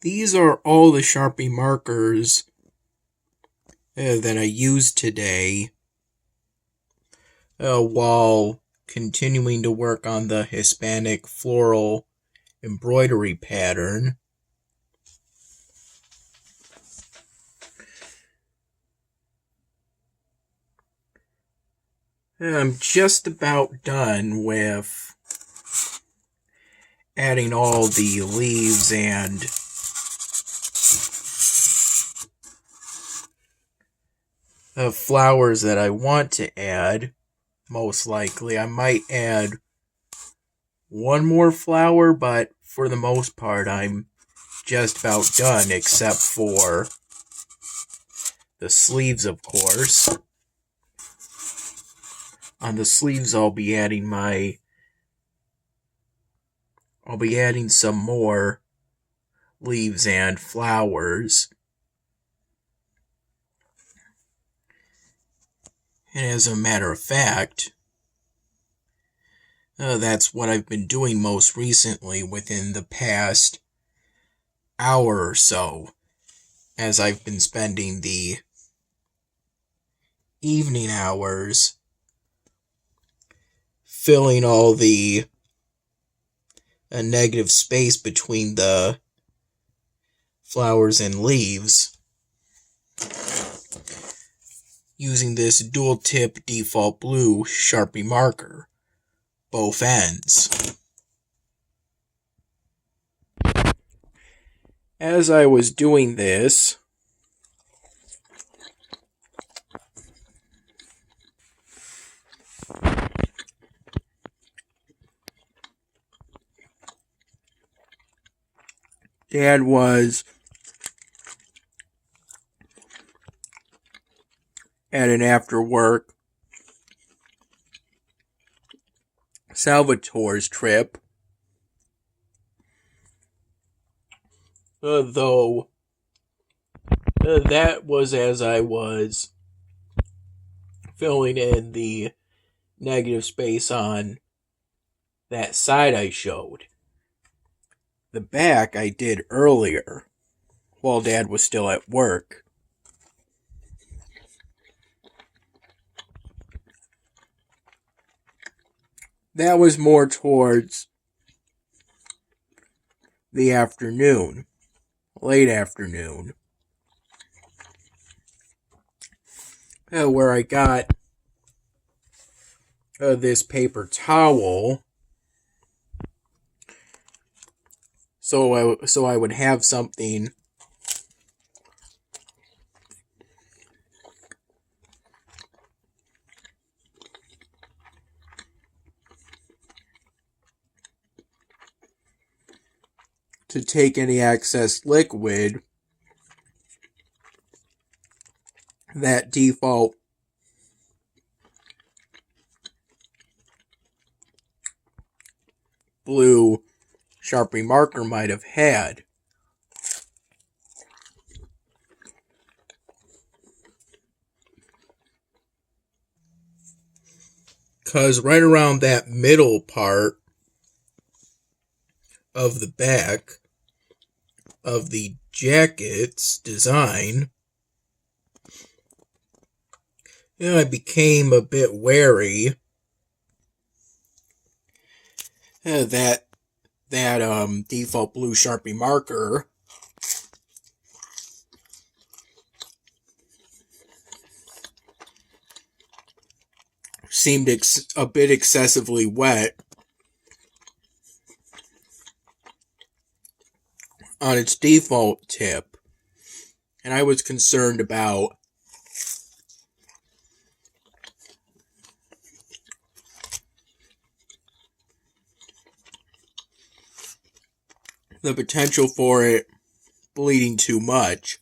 These are all the Sharpie markers that I used today while continuing to work on the Hispanic floral embroidery pattern. I'm just about done with adding all the leaves and flowers that I want to add. Most likely I might add one more flower, but for the most part I'm just about done, except for the sleeves, of course. On the sleeves I'll be adding some more leaves and flowers. And as a matter of fact, that's what I've been doing most recently within the past hour or so, as I've been spending the evening hours filling all the negative space between the flowers and leaves using this dual tip default blue Sharpie marker, both ends. As I was doing this, Dad was at an after-work Salvatore's trip, though that was as I was filling in the negative space on that side I showed. The back I did earlier, while Dad was still at work. That was more towards the afternoon, late afternoon, where I got this paper towel so I would have something to take any excess liquid that default blue Sharpie marker might have had. Because right around that middle part of the back of the jacket's design, I became a bit wary that default blue Sharpie marker seemed a bit excessively wet on its default tip, and I was concerned about the potential for it bleeding too much.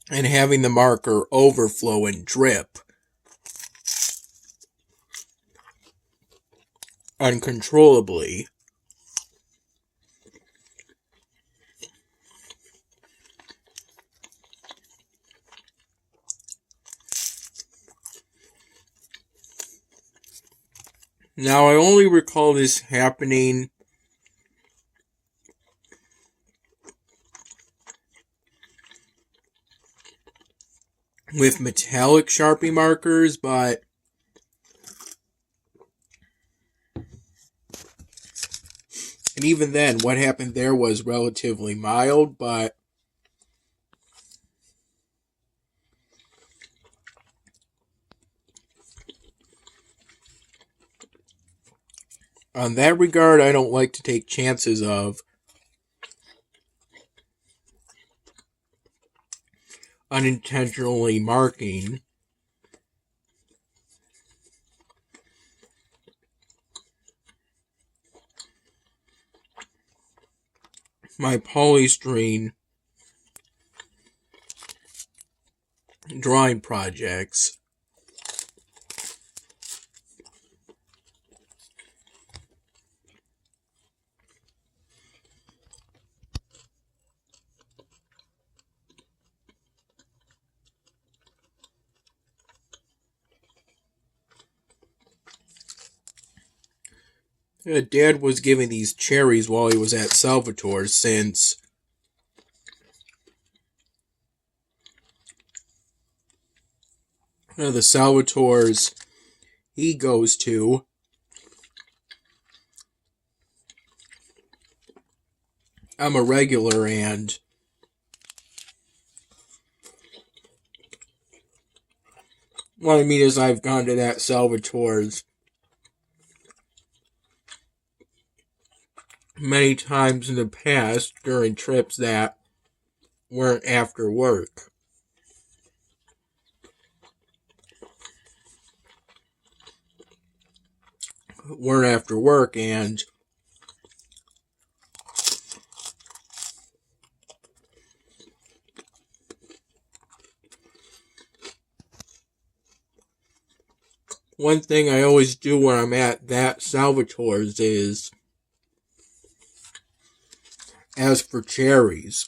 And having the marker overflow and drip uncontrollably. Now, I only recall this happening with metallic Sharpie markers, but and even then, what happened there was relatively mild, but on that regard, I don't like to take chances of unintentionally marking my polystyrene drawing projects. Dad was giving these cherries while he was at Salvatore's, since the Salvatore's he goes to I'm a regular, and what I mean is I've gone to that Salvatore's many times in the past during trips that weren't after work. And one thing I always do when I'm at that Salvatore's is ask for cherries.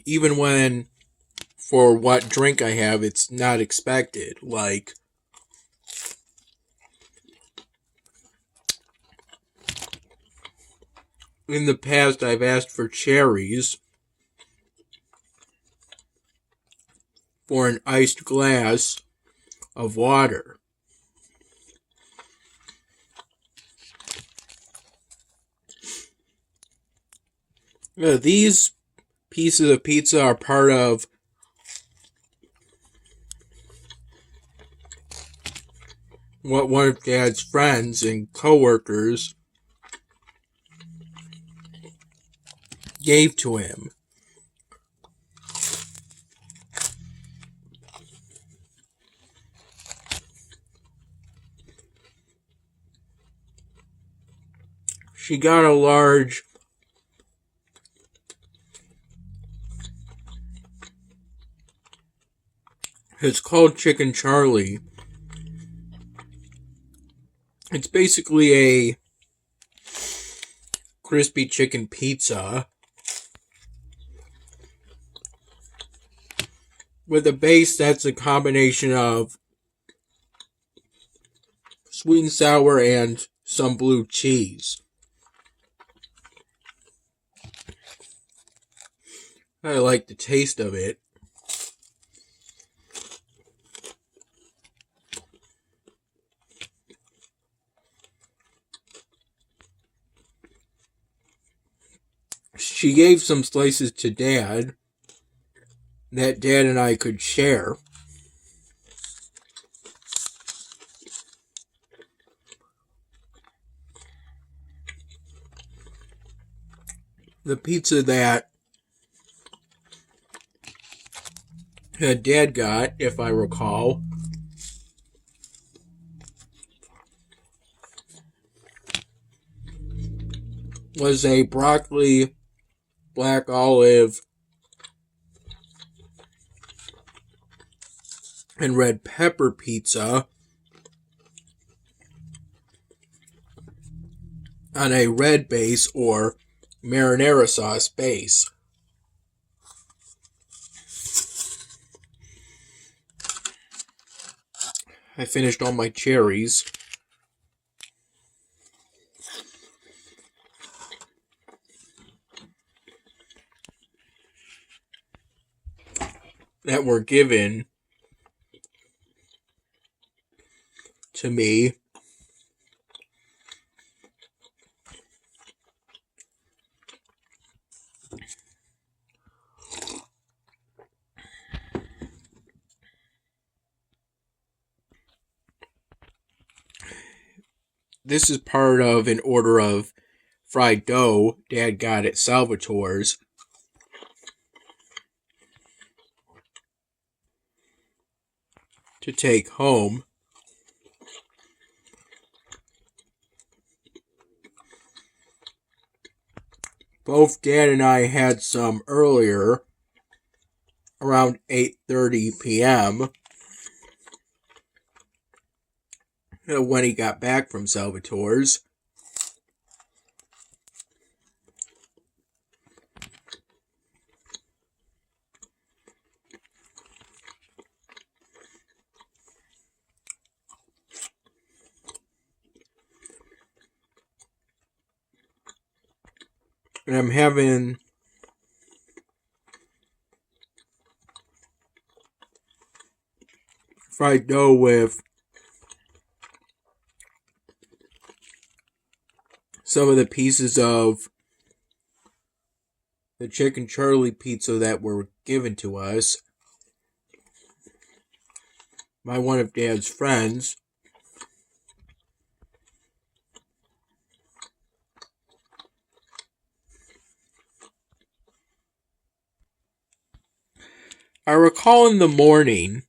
Even when, for what drink I have, it's not expected. Like, in the past, I've asked for cherries for an iced glass of water. These pieces of pizza are part of what one of Dad's friends and co-workers gave to him. She got a large it's called Chicken Charlie. It's basically a crispy chicken pizza with a base that's a combination of sweet and sour and some blue cheese. I like the taste of it. She gave some slices to Dad that Dad and I could share. The pizza that Dad got, if I recall, was a broccoli, black olive, and red pepper pizza on a red base or marinara sauce base. I finished all my cherries. That were given to me. This is part of an order of fried dough Dad got at Salvatore's. To take home. Both Dad and I had some earlier, around 8:30 p.m. when he got back from Salvatore's. And I'm having fried dough with some of the pieces of the chicken Charlie pizza that were given to us by one of Dad's friends. I recall in the morning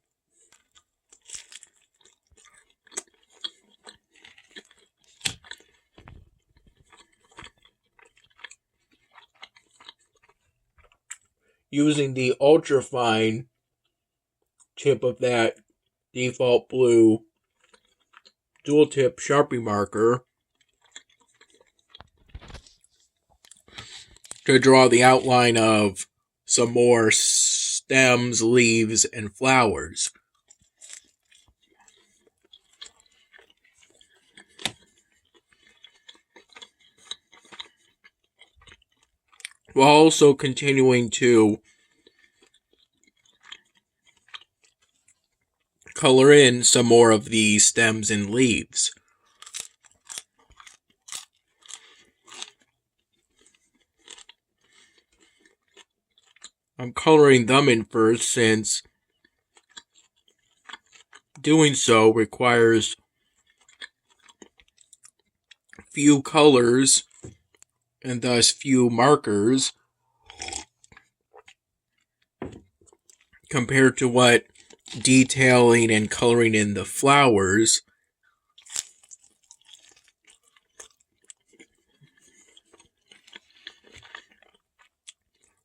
using the ultra-fine tip of that default blue dual-tip Sharpie marker to draw the outline of some more stems, leaves, and flowers. While also continuing to color in some more of the stems and leaves. I'm coloring them in first since doing so requires few colors and thus few markers compared to what detailing and coloring in the flowers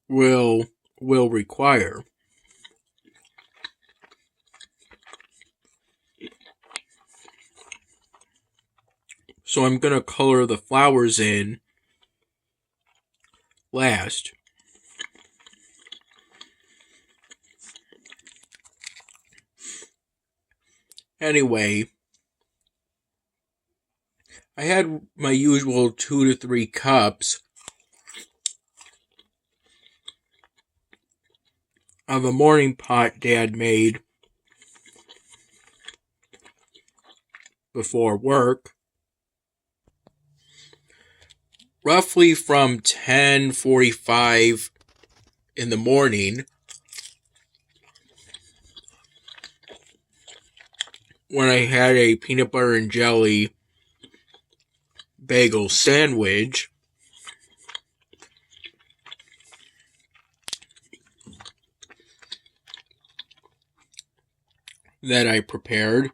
will require. So I'm going to color the flowers in last. Anyway, I had my usual 2 to 3 cups of a morning pot Dad made before work. Roughly from 10:45 in the morning, when I had a peanut butter and jelly bagel sandwich, that I prepared.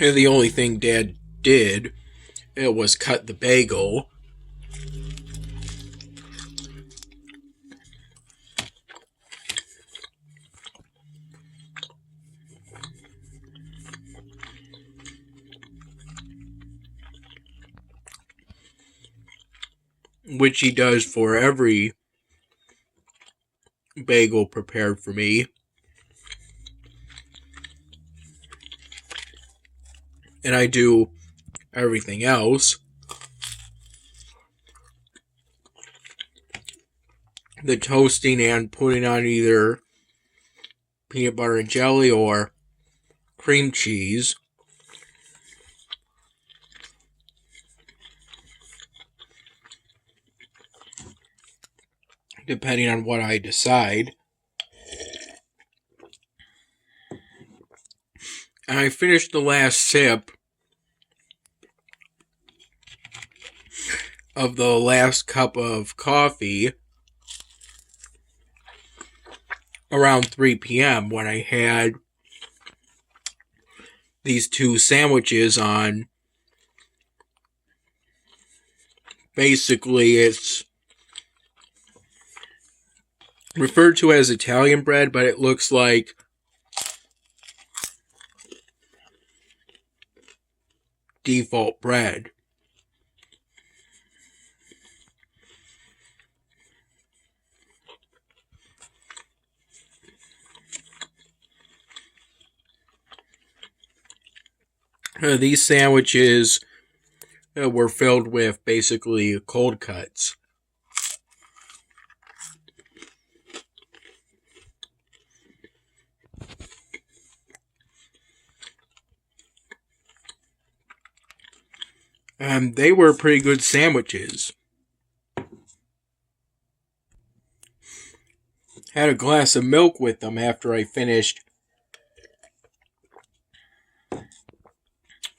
And the only thing Dad did, it was cut the bagel. which he does for every bagel prepared for me. And I do everything else. The toasting and putting on either peanut butter and jelly or cream cheese. Depending on what I decide. And I finished the last sip of the last cup of coffee around 3 p.m. when I had these two sandwiches on. Basically, it's referred to as Italian bread, but it looks like default bread. These sandwiches were filled with basically cold cuts. They were pretty good sandwiches. Had a glass of milk with them after I finished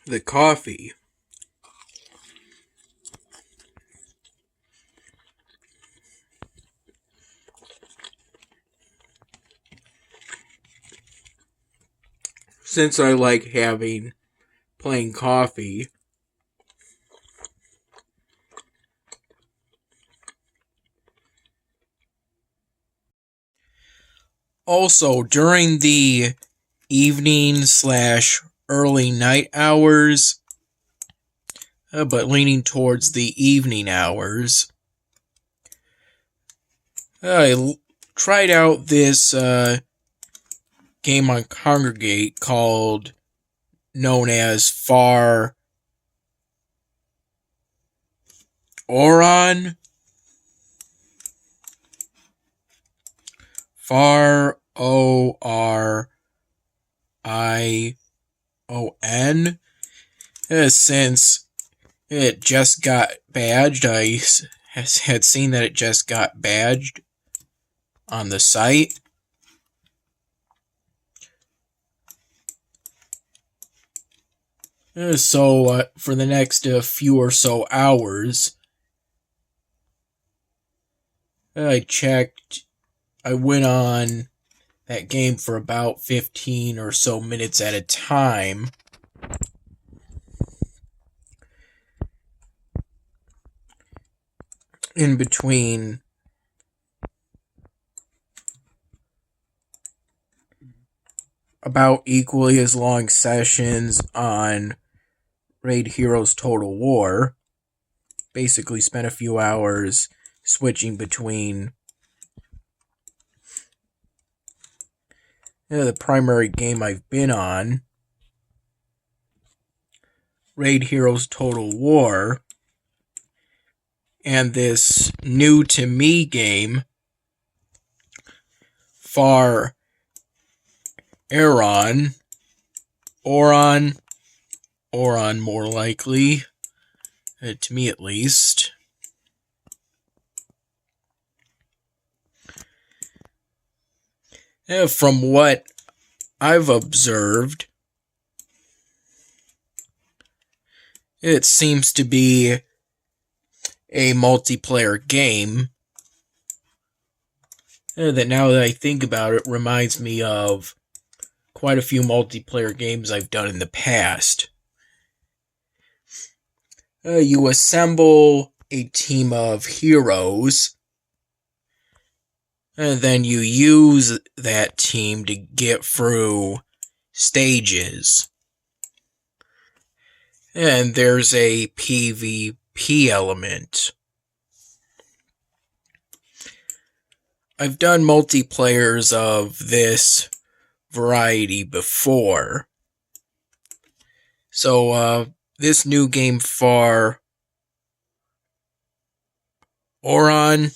the coffee. Since I like having plain coffee, also, during the evening/early night hours, but leaning towards the evening hours, I tried out this game on Kongregate known as Far Orion. Far Orion. Since it just got badged, I had seen that it just got badged on the site. So for the next few or so hours, I went on that game for about 15 or so minutes at a time. In between about equally as long sessions on Raid Heroes Total War. Basically spent a few hours switching between the primary game I've been on, Raid Heroes Total War, and this new to me game, Far Orion, more likely, to me at least. From what I've observed, it seems to be a multiplayer game that, now that I think about it, reminds me of quite a few multiplayer games I've done in the past. You assemble a team of heroes, and then you use that team to get through stages. And there's a PvP element. I've done multiplayers of this variety before. So, this new game, Far Orion,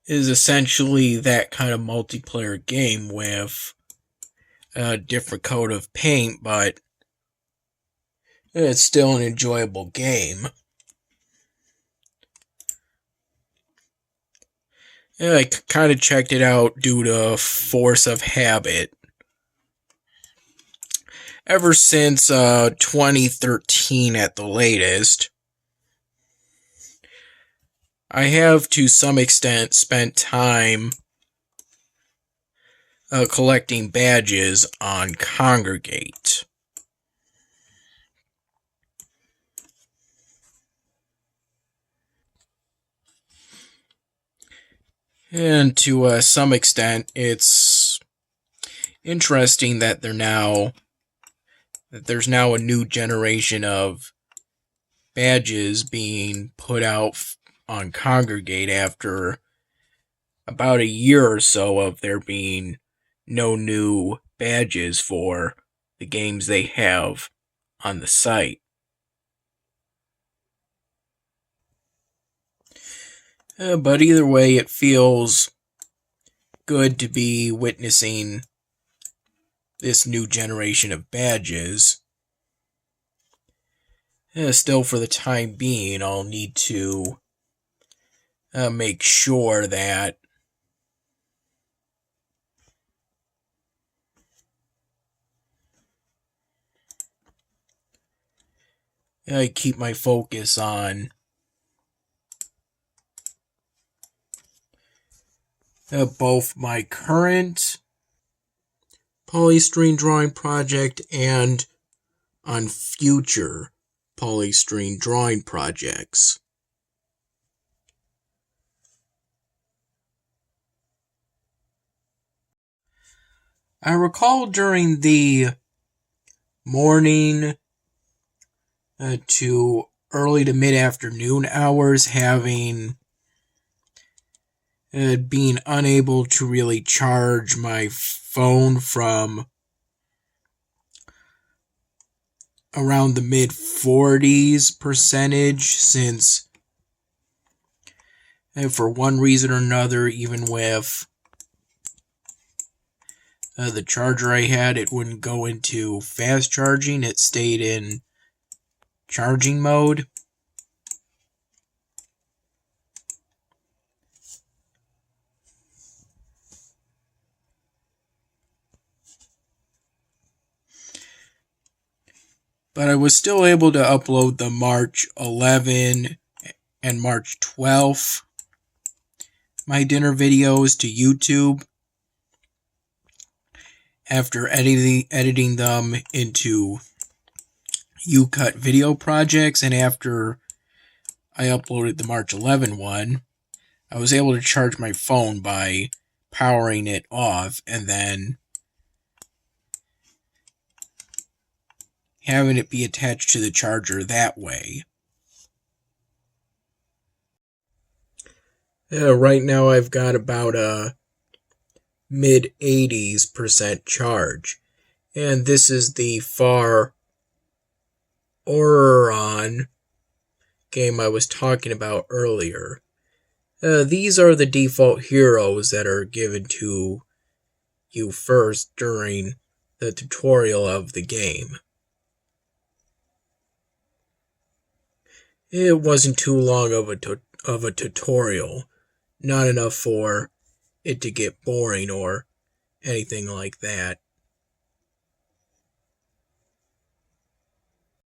is essentially that kind of multiplayer game with a different coat of paint, but it's still an enjoyable game. Yeah, I kind of checked it out due to force of habit. Ever since 2013 at the latest, I have to some extent spent time collecting badges on Kongregate. And to some extent, it's interesting that there's now a new generation of badges being put out on Kongregate after about a year or so of there being no new badges for the games they have on the site. But either way, it feels good to be witnessing this new generation of badges. Still, for the time being, I'll need to make sure that I keep my focus on both my current polystyrene drawing project and on future polystyrene drawing projects. I recall during the morning to early to mid-afternoon hours having being unable to really charge my phone from around the mid-40s percentage, since for one reason or another, even with the charger I had, it wouldn't go into fast charging. It stayed in charging mode. But I was still able to upload the March 11 and March 12th my dinner videos to YouTube after editing them into U-Cut video projects, and after I uploaded the March 11 one, I was able to charge my phone by powering it off and then having it be attached to the charger that way. Right now I've got about a mid-80s% charge. And this is the Far Orion game I was talking about earlier. These are the default heroes that are given to you first during the tutorial of the game. It wasn't too long of a tutorial, not enough for it to get boring or anything like that.